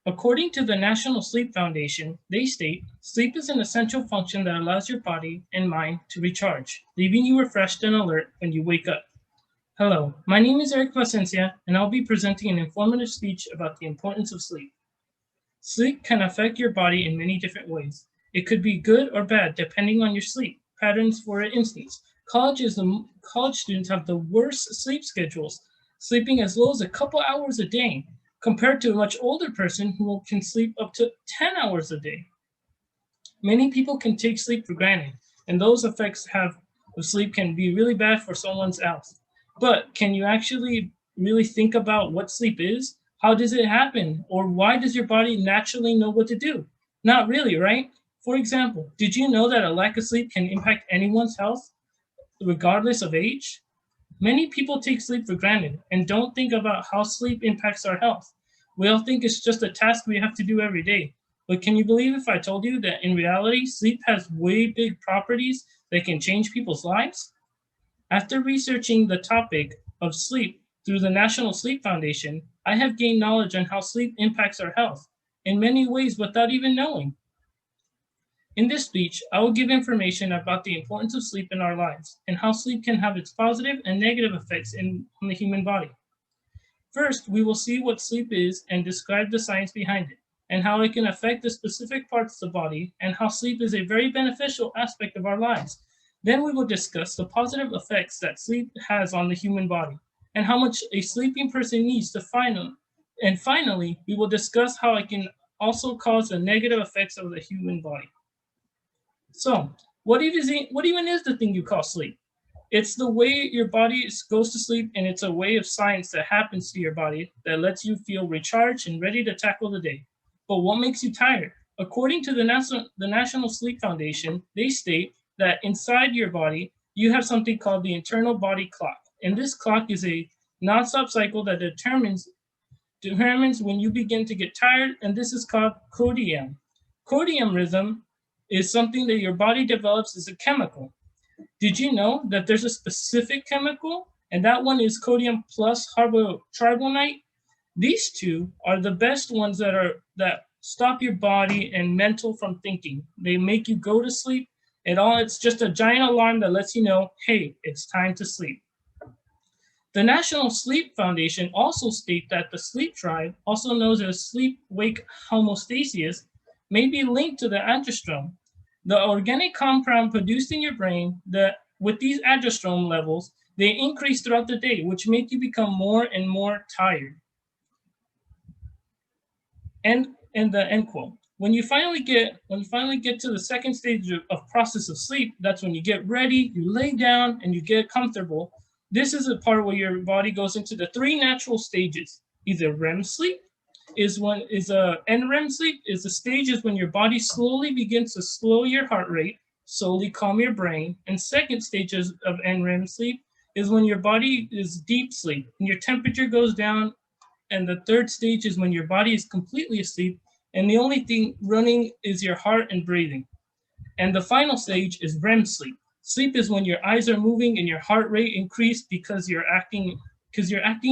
According to the National Sleep Foundation, they state sleep is an essential function that allows your body and mind to recharge, leaving you refreshed and alert when you wake up. Hello, my name is Eric Plasencia, and I'll be presenting an informative speech about the importance of sleep. Sleep can affect your body in many different ways. It could be good or bad depending on your sleep patterns. For instance, college students have the worst sleep schedules, sleeping as low as a couple hours a day, compared to a much older person who can sleep up to 10 hours a day. Many people can take sleep for granted, and those effects of sleep can be really bad for someone's health. But can you actually really think about what sleep is? How does it happen? Or why does your body naturally know what to do? Not really, right? For example, did you know that a lack of sleep can impact anyone's health, regardless of age? Many people take sleep for granted and don't think about how sleep impacts our health. We all think it's just a task we have to do every day. But can you believe if I told you that in reality, sleep has way big properties that can change people's lives? After researching the topic of sleep through the National Sleep Foundation, I have gained knowledge on how sleep impacts our health in many ways without even knowing. In this speech, I will give information about the importance of sleep in our lives and how sleep can have its positive and negative effects on the human body. First, we will see what sleep is and describe the science behind it, and how it can affect the specific parts of the body, and how sleep is a very beneficial aspect of our lives. Then we will discuss the positive effects that sleep has on the human body, and how much a sleeping person needs to final. And finally, we will discuss how it can also cause the negative effects of the human body. So, what even is the thing you call sleep? It's the way your body goes to sleep, and it's a way of science that happens to your body that lets you feel recharged and ready to tackle the day. But what makes you tired? According to the National Sleep Foundation, they state that inside your body, you have something called the internal body clock. And this clock is a nonstop cycle that determines when you begin to get tired, and this is called codium. Codium rhythm is something that your body develops as a chemical. Did you know that there's a specific chemical, and that one is codium plus tribonite? These two are the best ones that stop your body and mental from thinking. They make you go to sleep, and all it's just a giant alarm that lets you know, hey, it's time to sleep. The National Sleep Foundation also state that the sleep drive, also known as sleep-wake homeostasis, may be linked to the androstrome, the organic compound produced in your brain. That with these androstrome levels, they increase throughout the day, which make you become more and more tired. And the end quote. When you finally get to the second stage of process of sleep, that's when you get ready, you lay down, and you get comfortable. This is a part where your body goes into the three natural stages. Either REM sleep is a NREM sleep is the stages when your body slowly begins to slow your heart rate, slowly calm your brain, and second stages of NREM sleep is when your body is deep sleep and your temperature goes down, and the third stage is when your body is completely asleep and the only thing running is your heart and breathing. And the final stage is REM sleep. Sleep is when your eyes are moving and your heart rate increase because you're acting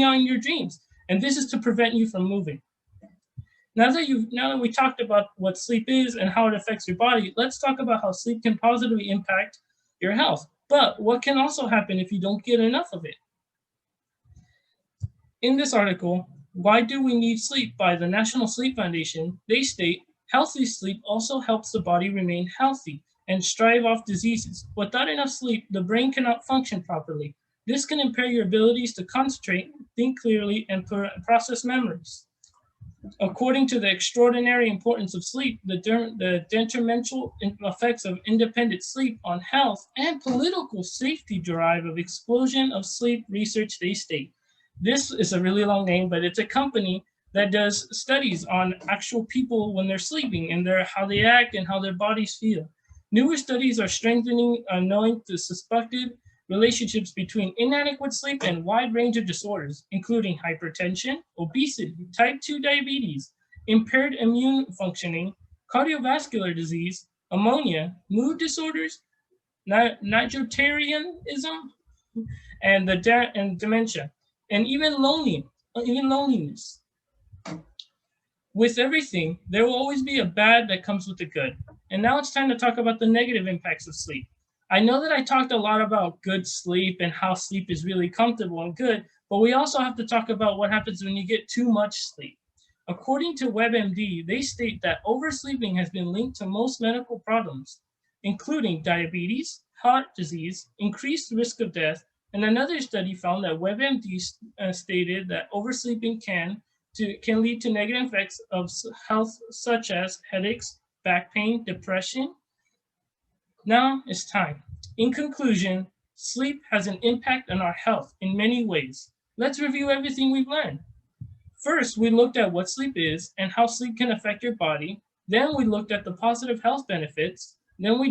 out in your dreams. And this is to prevent you from moving. Now that we talked about what sleep is and how it affects your body, let's talk about how sleep can positively impact your health. But what can also happen if you don't get enough of it? In this article, Why Do We Need Sleep by the National Sleep Foundation, they state healthy sleep also helps the body remain healthy and strive off diseases. Without enough sleep, the brain cannot function properly. This can impair your abilities to concentrate, think clearly, and process memories. According to the extraordinary importance of sleep, the detrimental effects of independent sleep on health and political safety drive of explosion of sleep research, they state. This is a really long name, but it's a company that does studies on actual people when they're sleeping and how they act and how their bodies feel. Newer studies are strengthening knowing the suspected relationships between inadequate sleep and wide range of disorders, including hypertension, obesity, type 2 diabetes, impaired immune functioning, cardiovascular disease, ammonia, mood disorders, nitrotarianism, and dementia, and even loneliness. With everything, there will always be a bad that comes with the good. And now it's time to talk about the negative impacts of sleep. I know that I talked a lot about good sleep and how sleep is really comfortable and good, but we also have to talk about what happens when you get too much sleep. According to WebMD, they state that oversleeping has been linked to most medical problems, including diabetes, heart disease, increased risk of death, and another study found that WebMD stated that oversleeping can lead to negative effects of health such as headaches, back pain, depression. Now it's time. In conclusion, sleep has an impact on our health in many ways. Let's review everything we've learned. First, we looked at what sleep is and how sleep can affect your body. Then we looked at the positive health benefits. Then we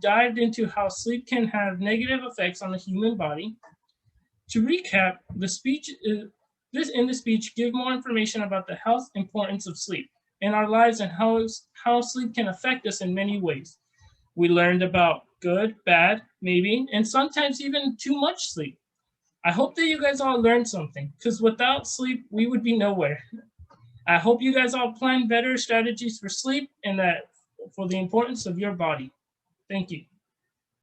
dived into how sleep can have negative effects on the human body. To recap, in the speech give more information about the health importance of sleep in our lives and how sleep can affect us in many ways. We learned about good, bad, maybe, and sometimes even too much sleep. I hope that you guys all learned something because without sleep, we would be nowhere. I hope you guys all plan better strategies for sleep and that for the importance of your body. Thank you.